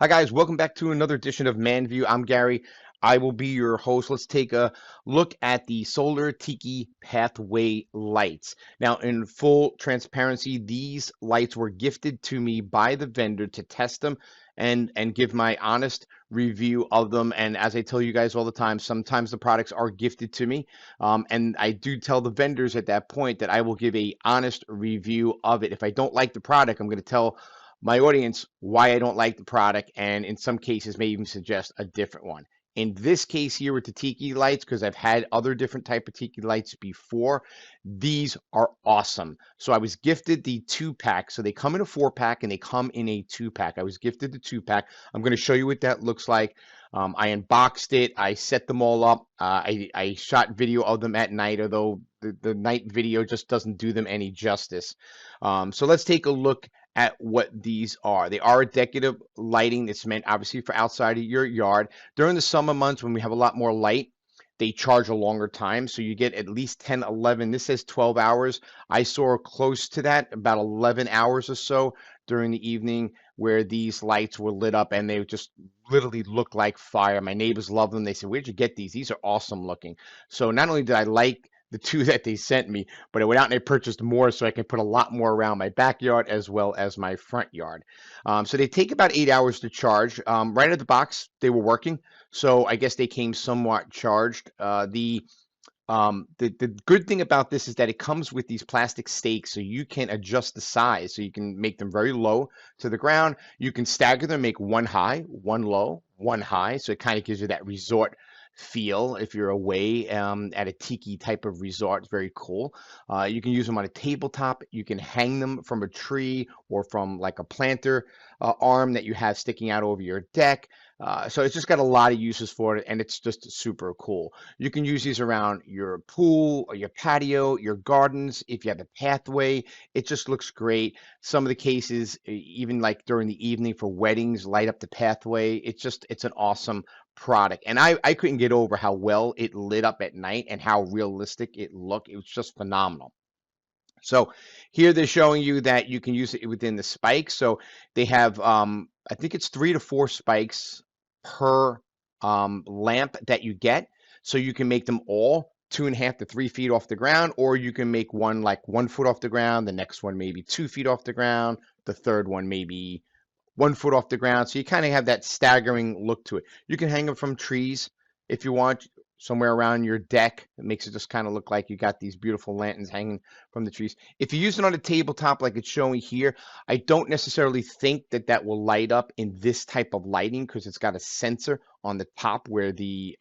Hi guys, welcome back to another edition of ManView. I'm Gary. I will be your host. Let's take a look at the solar Tiki pathway lights. Now, in full transparency, these lights were gifted to me by the vendor to test them and give my honest review of them. And as I tell you guys all the time, sometimes the products are gifted to me, and I do tell the vendors at that point that I will give a honest review of it. If I don't like the product, I'm going to tell my audience why I don't like the product, and in some cases may even suggest a different one. In this case here with the Tiki lights, because I've had other different type of Tiki lights before, these are awesome. So I was gifted the 2-pack. So they come in a 4-pack and they come in a 2-pack. I was gifted the 2-pack. I'm going to show you what that looks like. I unboxed it. I set them all up. I shot video of them at night, although the night video just doesn't do them any justice. So let's take a look at what these are. They are a decorative lighting. It's meant obviously for outside of your yard. During the summer months when we have a lot more light, they charge a longer time. So you get at least 10, 11. This says 12 hours. I saw close to that, about 11 hours or so during the evening where these lights were lit up and they just literally look like fire. My neighbors love them. They said, "Where'd you get these? These are awesome looking." So not only did I like the two that they sent me, but I went out and I purchased more so I can put a lot more around my backyard as well as my front yard. So they take about 8 hours to charge. Right out of the box, they were working. So I guess they came somewhat charged. The good thing about this is that it comes with these plastic stakes, so you can adjust the size. So you can make them very low to the ground. You can stagger them, make one high, one low, one high. So it kind of gives you that resort feel if you're away at a tiki type of resort. It's very cool. You can use them on a tabletop. You can hang them from a tree or from like a planter arm that you have sticking out over your deck. So it's just got a lot of uses for it, and it's just super cool. You can use these around your pool or your patio, your gardens. If you have a pathway, it just looks great. Some of the cases, even like during the evening for weddings, light up the pathway. It's an awesome product. And I couldn't get over how well it lit up at night and how realistic it looked. It was just phenomenal. So here they're showing you that you can use it within the spikes. So they have, I think it's 3 to 4 spikes per lamp that you get. So you can make them all 2.5 to 3 feet off the ground, or you can make one like 1 foot off the ground, the next one maybe 2 feet off the ground, the third one maybe 1 foot off the ground. So you kind of have that staggering look to it. You can hang them from trees if you want, somewhere around your deck. It makes it just kind of look like you got these beautiful lanterns hanging from the trees. If you use it on a tabletop like it's showing here, I don't necessarily think that that will light up in this type of lighting because it's got a sensor on the top where the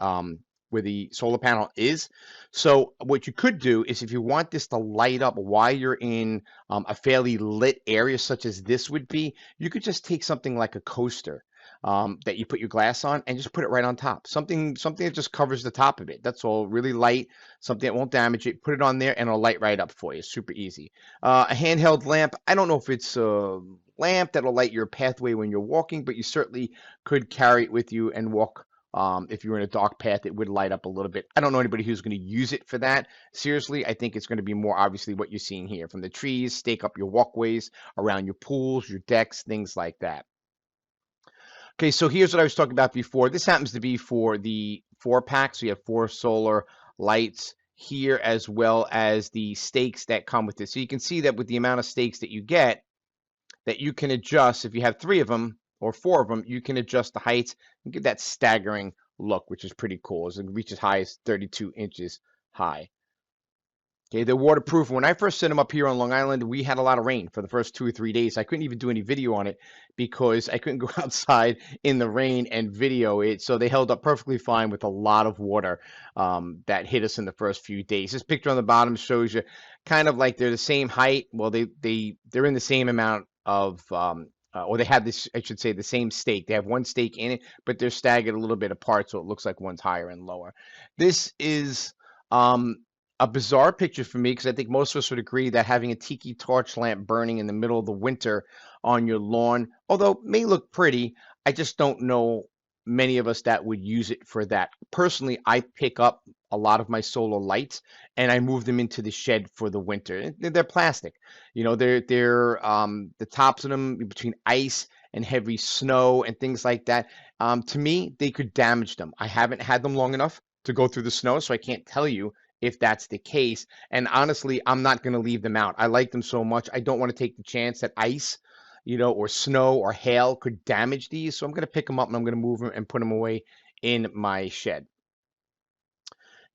solar panel is. So what you could do is if you want this to light up while you're in a fairly lit area such as this would be, you could just take something like a coaster that you put your glass on and just put it right on top. Something that just covers the top of it. That's all. Really light, something that won't damage it. Put it on there and it'll light right up for you. Super easy. A handheld lamp. I don't know if it's a lamp that'll light your pathway when you're walking, but you certainly could carry it with you and walk. If you're in a dark path, it would light up a little bit. I don't know anybody who's going to use it for that. Seriously, I think it's going to be more obviously what you're seeing here from the trees, stake up your walkways around your pools, your decks, things like that. Okay, so here's what I was talking about before. This happens to be for the 4-pack. So you have 4 solar lights here as well as the stakes that come with it. So you can see that with the amount of stakes that you get, that you can adjust. If you have 3 of them or 4 of them, you can adjust the heights and get that staggering look, which is pretty cool. It reaches as high as 32 inches high. Okay, they're waterproof. When I first set them up here on Long Island, we had a lot of rain for the first 2 or 3 days. I couldn't even do any video on it because I couldn't go outside in the rain and video it. So they held up perfectly fine with a lot of water that hit us in the first few days. This picture on the bottom shows you kind of like they're the same height. Well, they're in the same amount of or they have this, I should say, the same stake. They have one stake in it, but they're staggered a little bit apart, so it looks like one's higher and lower. This is a bizarre picture for me because I think most of us would agree that having a tiki torch lamp burning in the middle of the winter on your lawn, although it may look pretty, I just don't know many of us that would use it for that. Personally, I pick up a lot of my solar lights and I move them into the shed for the winter. They're plastic, you know. They're the tops of them between ice and heavy snow and things like that, to me, they could damage them. I haven't had them long enough to go through the snow, so I can't tell you if that's the case. And honestly, I'm not going to leave them out. I like them so much. I don't want to take the chance that ice, or snow or hail could damage these. So I'm going to pick them up and I'm going to move them and put them away in my shed.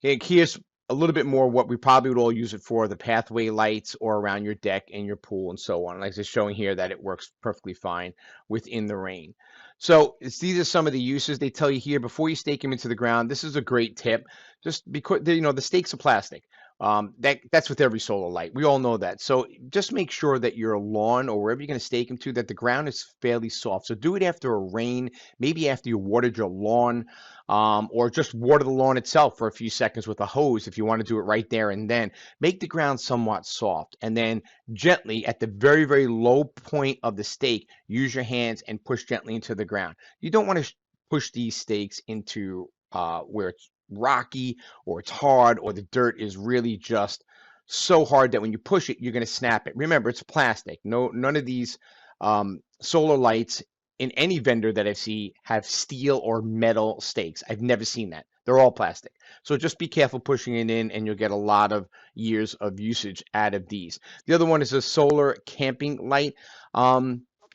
Okay, here's a little bit more what we probably would all use it for, the pathway lights or around your deck and your pool and so on. Like it's showing here that it works perfectly fine within the rain. So these are some of the uses they tell you here before you stake them into the ground. This is a great tip, just because the stakes are plastic. That's with every solar light. We all know that. So just make sure that your lawn or wherever you're going to stake them to, that the ground is fairly soft. So do it after a rain, maybe after you watered your lawn, or just water the lawn itself for a few seconds with a hose if you want to do it right there and then. Make the ground somewhat soft, and then gently at the very, very low point of the stake, use your hands and push gently into the ground. You don't want to push these stakes into where it's rocky or it's hard or the dirt is really just so hard that when you push it, you're going to snap it. Remember, it's plastic. None of these solar lights in any vendor that I see have steel or metal stakes. I've never seen that. They're all plastic. So just be careful pushing it in and you'll get a lot of years of usage out of these. The other one is a solar camping light.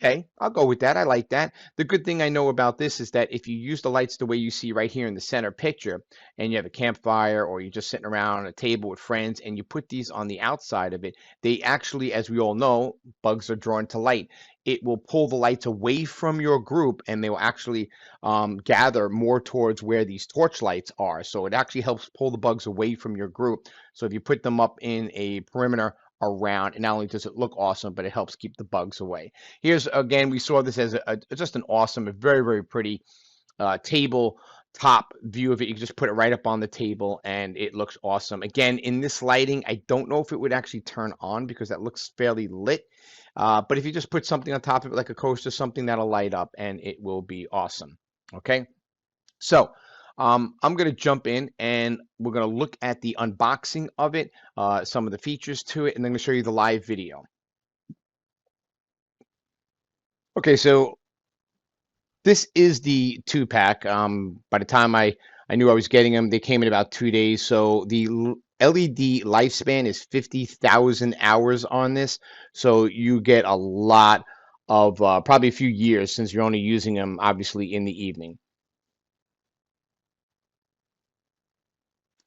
Okay, I'll go with that. I like that. The good thing I know about this is that if you use the lights the way you see right here in the center picture, and you have a campfire or you're just sitting around on a table with friends and you put these on the outside of it, they actually, as we all know, bugs are drawn to light. It will pull the lights away from your group and they will actually gather more towards where these torch lights are. So it actually helps pull the bugs away from your group. So if you put them up in a perimeter around, and not only does it look awesome, but it helps keep the bugs away. Here's again, we saw this as just an awesome, a very, very pretty table top view of it. You can just put it right up on the table and it looks awesome. Again, in this lighting, I don't know if it would actually turn on because that looks fairly lit. But if you just put something on top of it, like a coaster, something that'll light up and it will be awesome. Okay. So I'm going to jump in and we're going to look at the unboxing of it, some of the features to it, and then I'm going to show you the live video. Okay, so this is the 2-pack. By the time I knew I was getting them, they came in about 2 days. So the LED lifespan is 50,000 hours on this. So you get a lot of probably a few years since you're only using them, obviously, in the evening.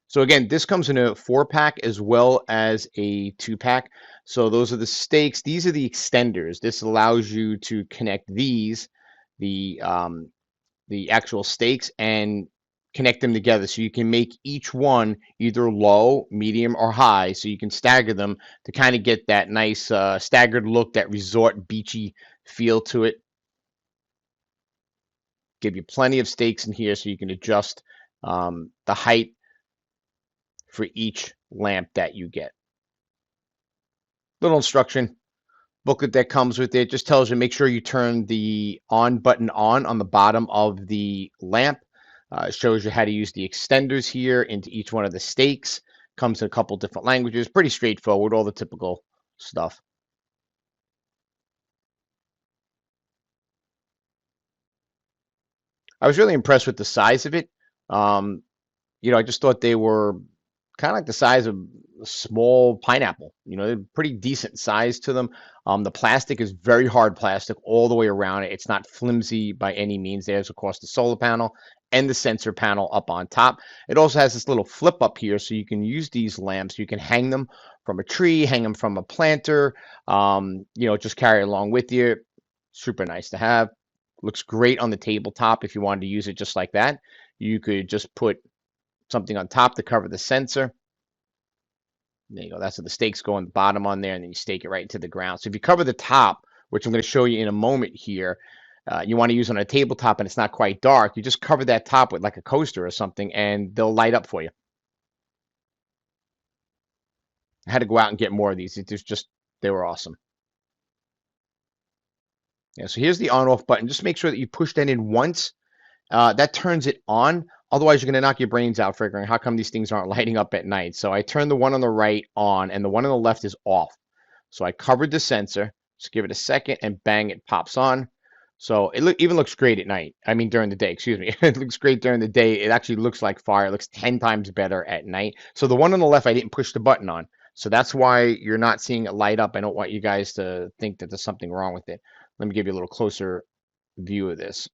So again, this comes in a 4-pack as well as a 2-pack. So those are the stakes. These are the extenders. This allows you to connect these, the actual stakes, and connect them together. So you can make each one either low, medium, or high. So you can stagger them to kind of get that nice staggered look, that resort beachy feel to it. Give you plenty of stakes in here so you can adjust the height for each lamp that you get. Little instruction booklet that comes with it just tells you make sure you turn the on button on the bottom of the lamp. Shows you how to use the extenders here into each one of the stakes. Comes in a couple different languages. Pretty straightforward, all the typical stuff. I was really impressed with the size of it. I just thought they were kind of like the size of a small pineapple. They're pretty decent size to them. The plastic is very hard plastic all the way around it. It's not flimsy by any means. There's, of course, the solar panel and the sensor panel up on top. It also has this little flip up here, so you can use these lamps. You can hang them from a tree, hang them from a planter, just carry it along with you. Super nice to have. Looks great on the tabletop if you wanted to use it just like that. You could just put something on top to cover the sensor. There you go. That's where the stakes go on the bottom on there, and then you stake it right into the ground. So if you cover the top, which I'm going to show you in a moment here, you want to use on a tabletop and it's not quite dark, you just cover that top with like a coaster or something, and they'll light up for you. I had to go out and get more of these. They were awesome. Yeah, so here's the on-off button. Just make sure that you push that in once. That turns it on. Otherwise, you're going to knock your brains out figuring how come these things aren't lighting up at night. So I turned the one on the right on, and the one on the left is off. So I covered the sensor. Just give it a second, and bang, it pops on. So it even looks great at night. I mean, during the day, excuse me. It looks great during the day. It actually looks like fire. It looks 10 times better at night. So the one on the left, I didn't push the button on. So that's why you're not seeing it light up. I don't want you guys to think that there's something wrong with it. Let me give you a little closer view of this.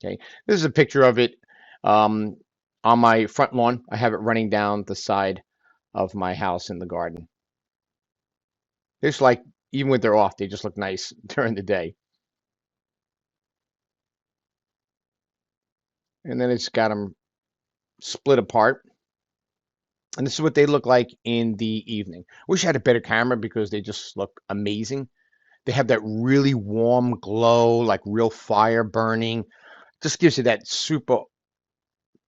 Okay, this is a picture of it on my front lawn. I have it running down the side of my house in the garden. It's like, even when they're off, they just look nice during the day. And then it's got them split apart. And this is what they look like in the evening. Wish I had a better camera because they just look amazing. They have that really warm glow, like real fire burning. Just gives you that super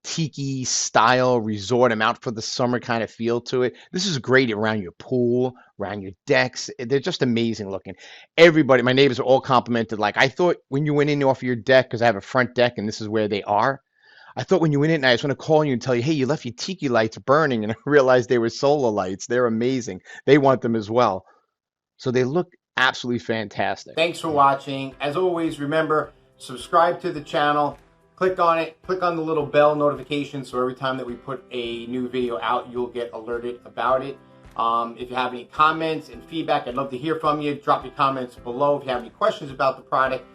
tiki style resort. I'm out for the summer kind of feel to it. This is great around your pool, around your decks. They're just amazing looking. Everybody, my neighbors are all complimented. Like, I thought when you went in off your deck, because I have a front deck and this is where they are. I thought when you went in, I was going to call you and tell you, hey, you left your tiki lights burning, and I realized they were solar lights. They're amazing. They want them as well. So they look absolutely fantastic. Thanks for watching. As always, remember, subscribe to the channel. Click on it. Click on the little bell notification so every time that we put a new video out, you'll get alerted about it. If you have any comments and feedback, I'd love to hear from you. Drop your comments below. If you have any questions about the product,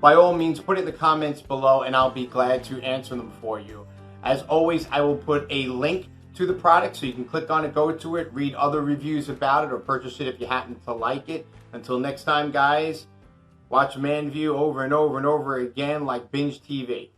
by all means, put it in the comments below and I'll be glad to answer them for you. As always, I will put a link to the product so you can click on it, go to it, read other reviews about it, or purchase it if you happen to like it. Until next time, guys, watch ManView over and over and over again like binge TV.